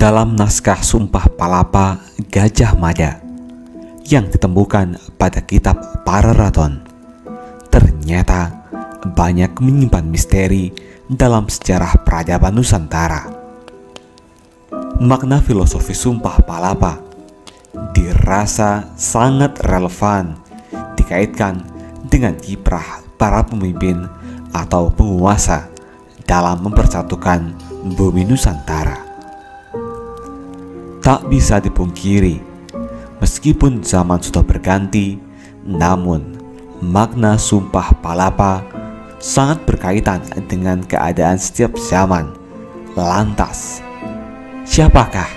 dalam naskah Sumpah Palapa Gajah Mada yang ditemukan pada kitab Pararaton, ternyata banyak menyimpan misteri dalam sejarah peradaban Nusantara. Makna filosofi Sumpah Palapa dirasa sangat relevan dikaitkan dengan kiprah para pemimpin atau penguasa dalam mempersatukan bumi Nusantara. Tak bisa dipungkiri, meskipun zaman sudah berganti, namun makna Sumpah Palapa sangat berkaitan dengan keadaan setiap zaman. Lantas, siapakah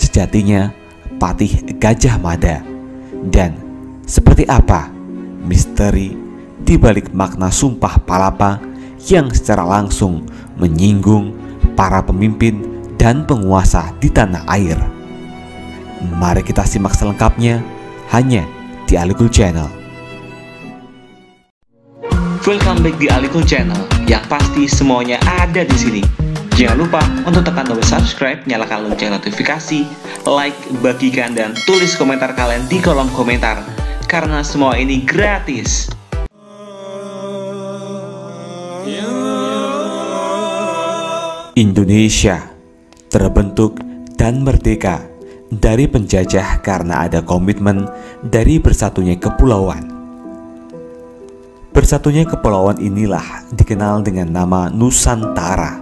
sejatinya Patih Gajah Mada? Dan seperti apa misteri di balik makna Sumpah Palapa yang secara langsung menyinggung para pemimpin dan penguasa di tanah air? Mari kita simak selengkapnya hanya di Alikul Channel. Welcome back di Alikul Channel, yang pasti semuanya ada di sini. Jangan lupa untuk tekan tombol subscribe, nyalakan lonceng notifikasi, like, bagikan, dan tulis komentar kalian di kolom komentar, karena semua ini gratis. Indonesia terbentuk dan merdeka dari penjajah karena ada komitmen dari bersatunya kepulauan. Bersatunya kepulauan inilah dikenal dengan nama Nusantara.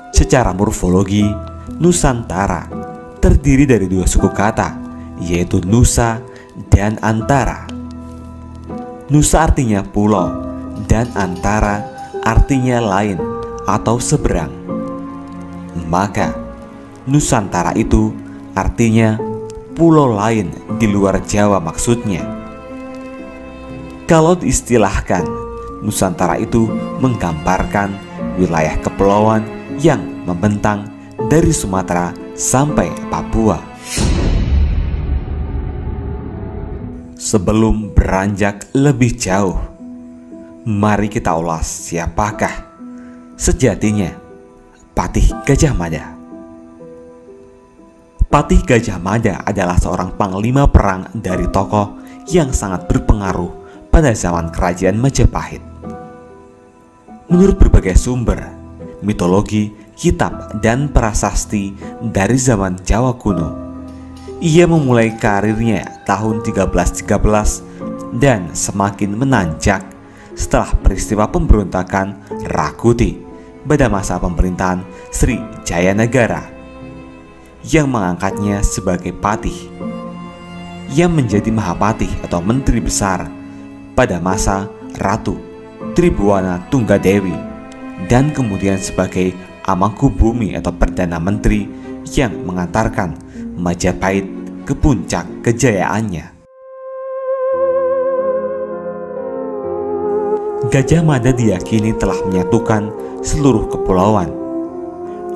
Secara morfologi, Nusantara terdiri dari dua suku kata, yaitu Nusa dan Antara. Nusa artinya pulau dan Antara artinya lain atau seberang. Maka Nusantara itu artinya pulau lain di luar Jawa maksudnya. Kalau diistilahkan, Nusantara itu menggambarkan wilayah kepulauan yang membentang dari Sumatera sampai Papua. Sebelum beranjak lebih jauh, mari kita ulas siapakah sejatinya Patih Gajah Mada. Patih Gajah Mada adalah seorang panglima perang dari tokoh yang sangat berpengaruh pada zaman kerajaan Majapahit. Menurut berbagai sumber, mitologi, kitab, dan prasasti dari zaman Jawa kuno, ia memulai karirnya tahun 1313 dan semakin menanjak setelah peristiwa pemberontakan Rakuti pada masa pemerintahan Sri Jayanagara yang mengangkatnya sebagai patih. Ia menjadi Mahapatih atau Menteri Besar pada masa Ratu Tribhuwana Tunggadewi dan kemudian sebagai Amangkubumi atau Perdana Menteri yang mengantarkan Majapahit ke puncak kejayaannya. Gajah Mada diyakini telah menyatukan seluruh kepulauan.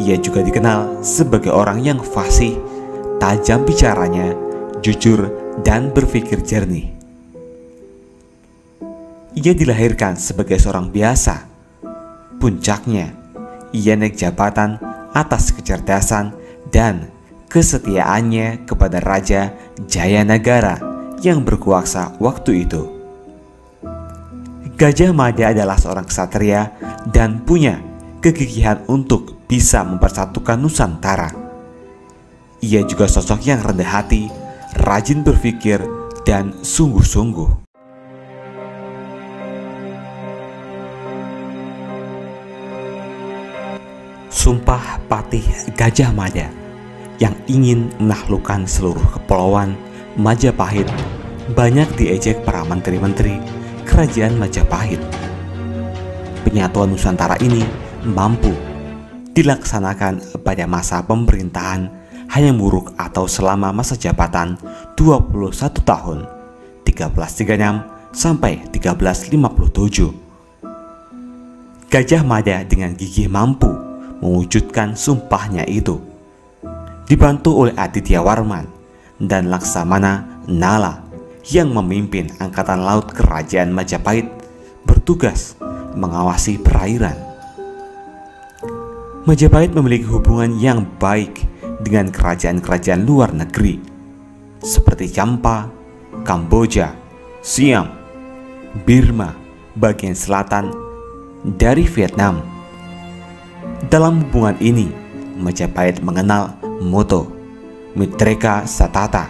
Ia juga dikenal sebagai orang yang fasih, tajam bicaranya, jujur, dan berpikir jernih. Ia dilahirkan sebagai seorang biasa. Puncaknya, ia naik jabatan atas kecerdasan dan kesetiaannya kepada Raja Jayanagara yang berkuasa waktu itu. Gajah Mada adalah seorang ksatria dan punya kegigihan untuk bisa mempersatukan Nusantara. Ia juga sosok yang rendah hati, rajin berpikir, dan sungguh-sungguh. Sumpah Patih Gajah Mada yang ingin menaklukkan seluruh kepulauan Majapahit banyak diejek para menteri-menteri kerajaan Majapahit. Penyatuan Nusantara ini mampu dilaksanakan pada masa pemerintahan Hayam Wuruk atau selama masa jabatan 21 tahun 1336 sampai 1357. Gajah Mada dengan gigih mampu mewujudkan sumpahnya itu, dibantu oleh Aditya Warman dan Laksamana Nala yang memimpin angkatan laut kerajaan Majapahit bertugas mengawasi perairan. Majapahit memiliki hubungan yang baik dengan kerajaan-kerajaan luar negeri seperti Champa, Kamboja, Siam, Burma, bagian selatan dari Vietnam. Dalam hubungan ini, Majapahit mengenal moto Mitreka Satata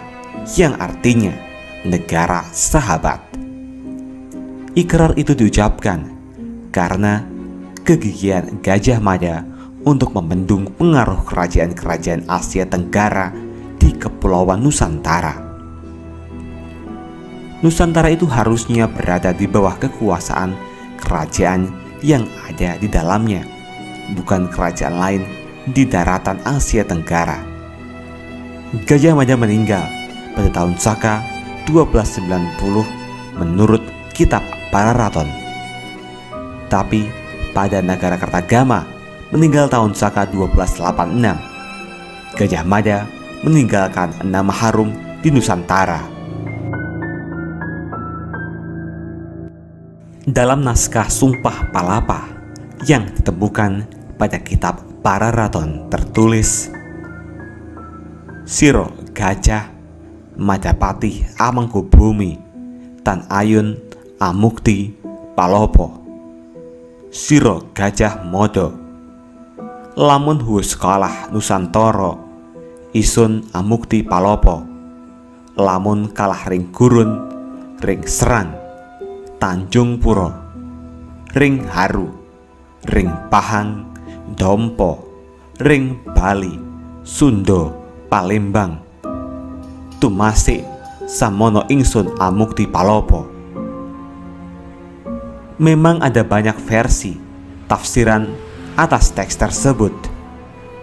yang artinya negara sahabat. Ikrar itu diucapkan karena kegigihan Gajah Mada untuk membendung pengaruh kerajaan-kerajaan Asia Tenggara di Kepulauan Nusantara. Nusantara itu harusnya berada di bawah kekuasaan kerajaan yang ada di dalamnya, bukan kerajaan lain di daratan Asia Tenggara. Gajah Mada meninggal pada tahun Saka 1290 menurut kitab Pararaton. Tapi pada negara Kertagama meninggal tahun Saka 1286. Gajah Mada meninggalkan nama harum di Nusantara. Dalam naskah Sumpah Palapa yang ditemukan pada kitab Pararaton tertulis, Siro Gajah Majapati Amangkubumi Tan Ayun Amukti Palopo Siro Gajah Modo lamun huwes kalah Nusantara isun Amukti Palopo, lamun kalah ring gurun ring serang Tanjung Puro ring Haru ring Pahang Dompo ring Bali Sundo Palembang tumasik samono ingsun Amukti Palopo. Memang ada banyak versi tafsiran atas teks tersebut,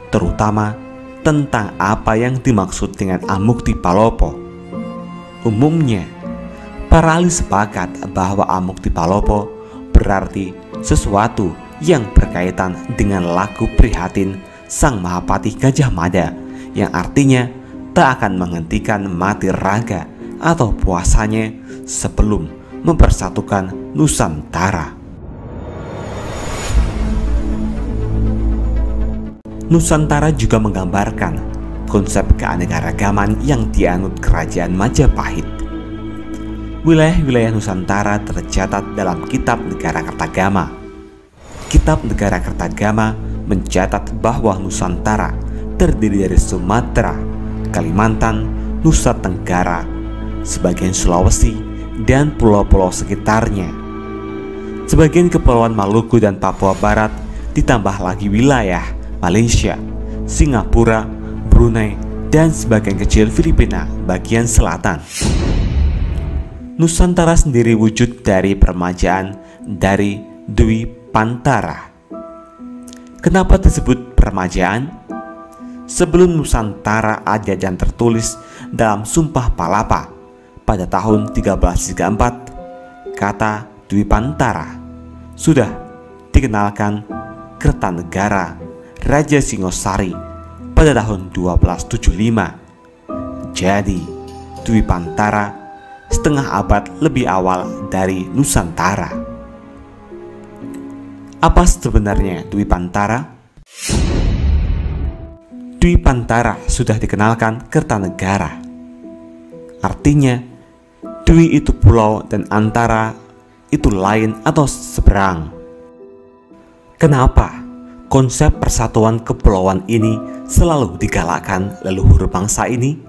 terutama tentang apa yang dimaksud dengan Amukti Palopo. Umumnya, para ahli sepakat bahwa Amukti Palopo berarti sesuatu yang berkaitan dengan lagu prihatin Sang Mahapati Gajah Mada, yang artinya tak akan menghentikan mati raga atau puasanya sebelum mempersatukan Nusantara. Nusantara juga menggambarkan konsep keanekaragaman yang dianut Kerajaan Majapahit. Wilayah-wilayah Nusantara tercatat dalam Kitab Negara Kertagama. Kitab Negara Kertagama mencatat bahwa Nusantara terdiri dari Sumatera, Kalimantan, Nusa Tenggara, sebagian Sulawesi, dan pulau-pulau sekitarnya. Sebagian Kepulauan Maluku dan Papua Barat, ditambah lagi wilayah Malaysia, Singapura, Brunei, dan sebagian kecil Filipina bagian selatan. Nusantara sendiri wujud dari permajaan dari Dwi Pantara. Kenapa disebut permajaan? Sebelum Nusantara ada dan tertulis dalam Sumpah Palapa pada tahun 1334, kata Dwi Pantara sudah dikenalkan Kertanegara Raja Singosari pada tahun 1275. Jadi Dwi Pantara setengah abad lebih awal dari Nusantara. Apa sebenarnya Dwi Pantara? Dwi Pantara sudah dikenalkan Kertanegara. Artinya, Dwi itu pulau dan antara itu lain atau seberang. Kenapa konsep persatuan kepulauan ini selalu digalakkan leluhur bangsa ini?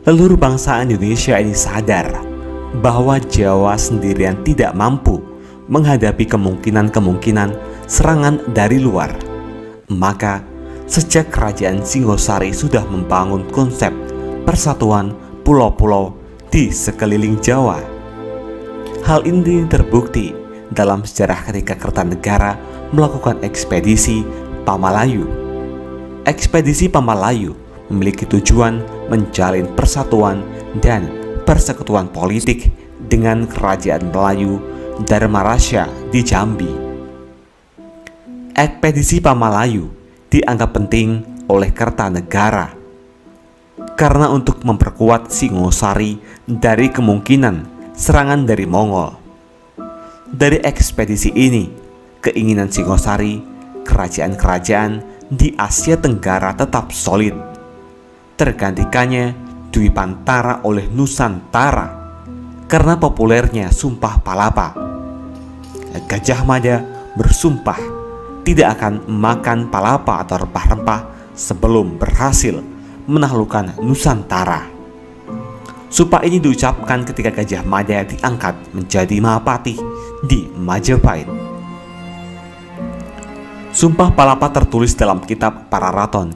Leluhur bangsa Indonesia ini sadar bahwa Jawa sendirian tidak mampu menghadapi kemungkinan-kemungkinan serangan dari luar. Maka sejak Kerajaan Singosari sudah membangun konsep persatuan pulau-pulau di sekeliling Jawa. Hal ini terbukti dalam sejarah ketika Kertanegara melakukan ekspedisi Pamalayu. Ekspedisi Pamalayu memiliki tujuan menjalin persatuan dan persekutuan politik dengan Kerajaan Melayu Dharmarasya di Jambi. Ekspedisi Pamalayu dianggap penting oleh Kertanegara karena untuk memperkuat Singosari dari kemungkinan serangan dari Mongol. Dari ekspedisi ini, keinginan Singosari, kerajaan-kerajaan di Asia Tenggara tetap solid. Tergantikannya Dwipantara oleh Nusantara karena populernya Sumpah Palapa. Gajah Mada bersumpah tidak akan makan palapa atau rempah-rempah sebelum berhasil menaklukkan Nusantara. Sumpah ini diucapkan ketika Gajah Mada diangkat menjadi Mahapati di Majapahit. Sumpah Palapa tertulis dalam kitab Pararaton.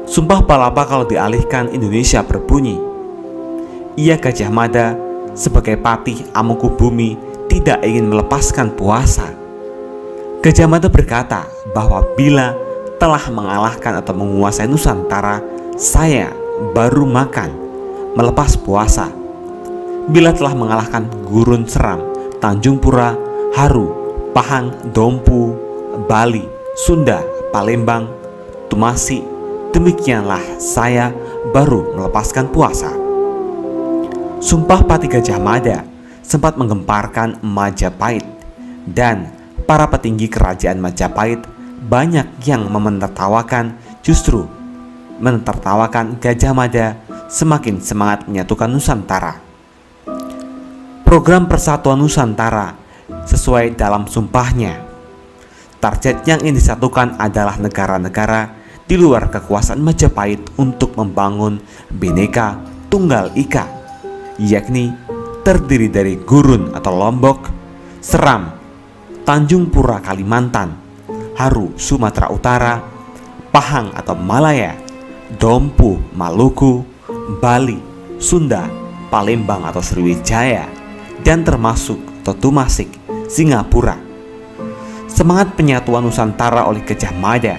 Sumpah Palapa kalau dialihkan Indonesia berbunyi, ia Gajah Mada sebagai patih Amangkubumi tidak ingin melepaskan puasa. Gajah Mada berkata bahwa bila telah mengalahkan atau menguasai Nusantara, saya baru makan, melepas puasa. Bila telah mengalahkan Gurun Seram, Tanjung Pura, Haru, Pahang, Dompu, Bali, Sunda, Palembang, Tumasi, demikianlah saya baru melepaskan puasa. Sumpah Patih Gajah Mada sempat menggemparkan Majapahit, dan para petinggi kerajaan Majapahit banyak yang menertawakan, justru menertawakan Gajah Mada semakin semangat menyatukan Nusantara. Program Persatuan Nusantara sesuai dalam sumpahnya. Target yang ingin disatukan adalah negara-negara di luar kekuasaan Majapahit untuk membangun Bhinneka Tunggal Ika, yakni terdiri dari Gurun atau Lombok, Seram, Tanjung Pura Kalimantan, Haru Sumatera Utara, Pahang atau Malaya, Dompu Maluku, Bali, Sunda, Palembang atau Sriwijaya, dan termasuk Totumasik, Singapura. Semangat penyatuan Nusantara oleh Gajah Mada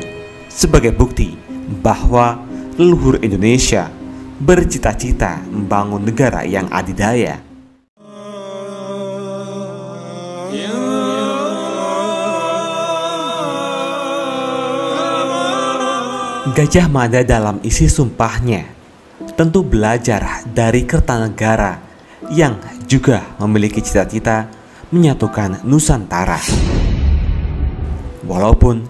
sebagai bukti bahwa leluhur Indonesia bercita-cita membangun negara yang adidaya. Gajah Mada dalam isi sumpahnya tentu belajar dari Kertanegara yang juga memiliki cita-cita menyatukan Nusantara. Walaupun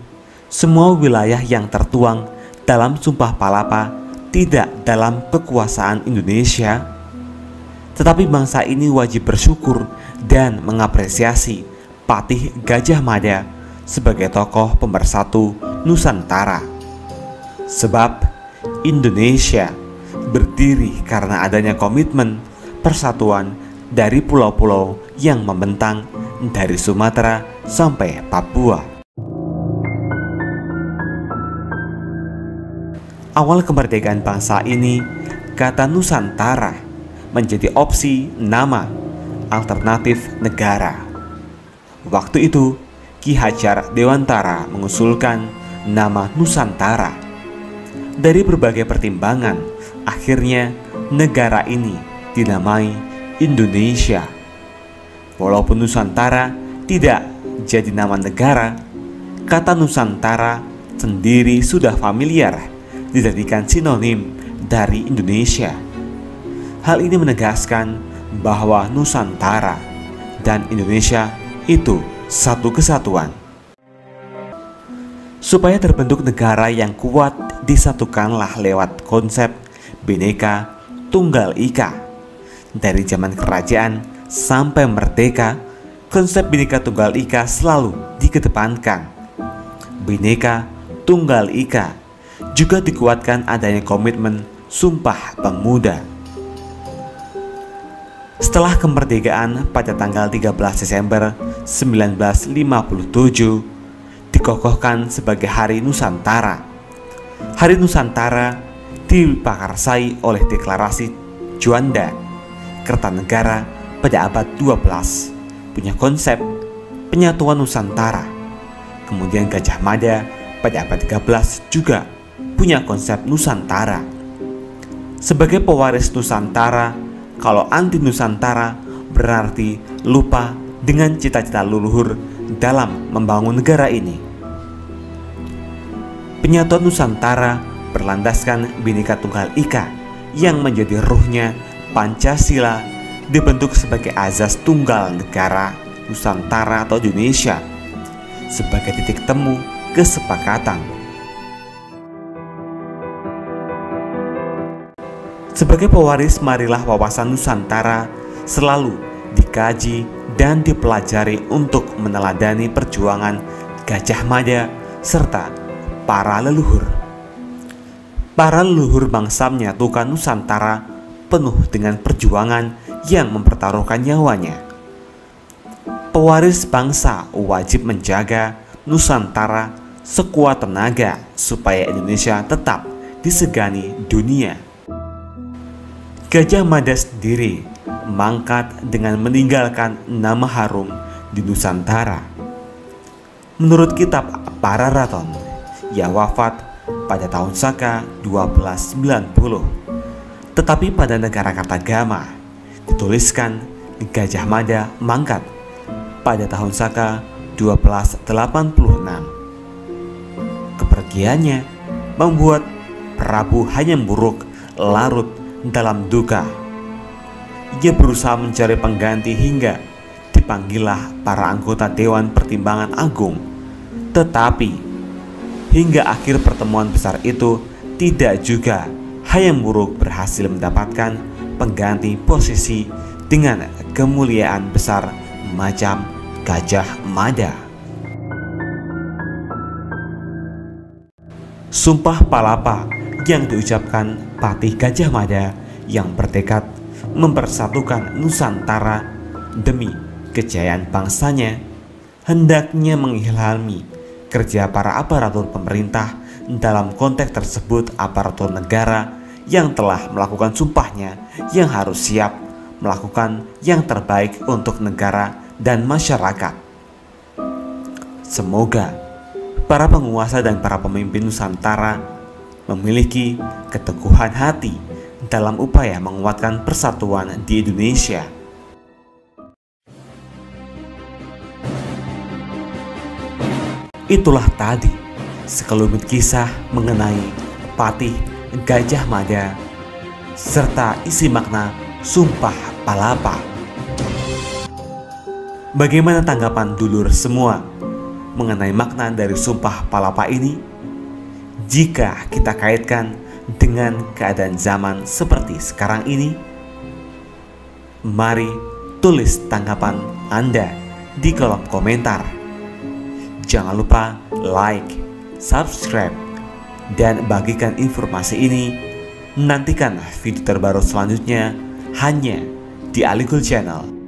semua wilayah yang tertuang dalam Sumpah Palapa tidak dalam kekuasaan Indonesia, tetapi bangsa ini wajib bersyukur dan mengapresiasi Patih Gajah Mada sebagai tokoh pemersatu Nusantara. Sebab Indonesia berdiri karena adanya komitmen persatuan dari pulau-pulau yang membentang dari Sumatera sampai Papua. Awal kemerdekaan bangsa ini, kata Nusantara menjadi opsi nama alternatif negara. Waktu itu, Ki Hajar Dewantara mengusulkan nama Nusantara. Dari berbagai pertimbangan, akhirnya negara ini dinamai Indonesia. Walaupun Nusantara tidak jadi nama negara, kata Nusantara sendiri sudah familiar dijadikan sinonim dari Indonesia. Hal ini menegaskan bahwa Nusantara dan Indonesia itu satu kesatuan. Supaya terbentuk negara yang kuat, disatukanlah lewat konsep Bhinneka Tunggal Ika. Dari zaman kerajaan sampai merdeka, konsep Bhinneka Tunggal Ika selalu dikedepankan. Bhinneka Tunggal Ika juga dikuatkan adanya komitmen Sumpah Pemuda. Setelah kemerdekaan pada tanggal 13 Desember 1957 dikokohkan sebagai Hari Nusantara. Hari Nusantara diprakarsai oleh Deklarasi Juanda Kertanegara pada abad 12, punya konsep penyatuan Nusantara. Kemudian Gajah Mada pada abad 13 juga punya konsep Nusantara. Sebagai pewaris Nusantara, kalau anti Nusantara berarti lupa dengan cita-cita leluhur dalam membangun negara ini. Penyatuan Nusantara berlandaskan Bhinneka Tunggal Ika yang menjadi ruhnya Pancasila dibentuk sebagai azas tunggal negara Nusantara atau Indonesia sebagai titik temu kesepakatan. Sebagai pewaris, marilah wawasan Nusantara selalu dikaji dan dipelajari untuk meneladani perjuangan Gajah Mada serta para leluhur. Para leluhur bangsa menyatukan Nusantara penuh dengan perjuangan yang mempertaruhkan nyawanya. Pewaris bangsa wajib menjaga Nusantara sekuat tenaga supaya Indonesia tetap disegani dunia. Gajah Mada sendiri mangkat dengan meninggalkan nama harum di Nusantara. Menurut kitab Pararaton, ia wafat pada tahun Saka 1290. Tetapi pada negara Kartagama dituliskan Gajah Mada mangkat pada tahun Saka 1286. Kepergiannya membuat Prabu Hayam-Wuruk larut dalam duka. Ia berusaha mencari pengganti hingga dipanggillah para anggota Dewan Pertimbangan Agung. Tetapi hingga akhir pertemuan besar itu tidak juga Hayam-Wuruk berhasil mendapatkan pengganti posisi dengan kemuliaan besar macam Gajah Mada. Sumpah Palapa yang diucapkan Patih Gajah Mada yang bertekad mempersatukan Nusantara demi kejayaan bangsanya hendaknya mengilhami kerja para aparatur pemerintah. Dalam konteks tersebut, aparatur negara yang telah melakukan sumpahnya yang harus siap melakukan yang terbaik untuk negara dan masyarakat. Semoga para penguasa dan para pemimpin Nusantara memiliki keteguhan hati dalam upaya menguatkan persatuan di Indonesia. Itulah tadi sekelumit kisah mengenai Patih Gajah Mada serta isi makna Sumpah Palapa. Bagaimana tanggapan dulur semua mengenai makna dari Sumpah Palapa ini? Jika kita kaitkan dengan keadaan zaman seperti sekarang ini, mari tulis tanggapan Anda di kolom komentar. Jangan lupa like, subscribe, dan bagikan informasi ini. Nantikan video terbaru selanjutnya hanya di Ali Cool Channel.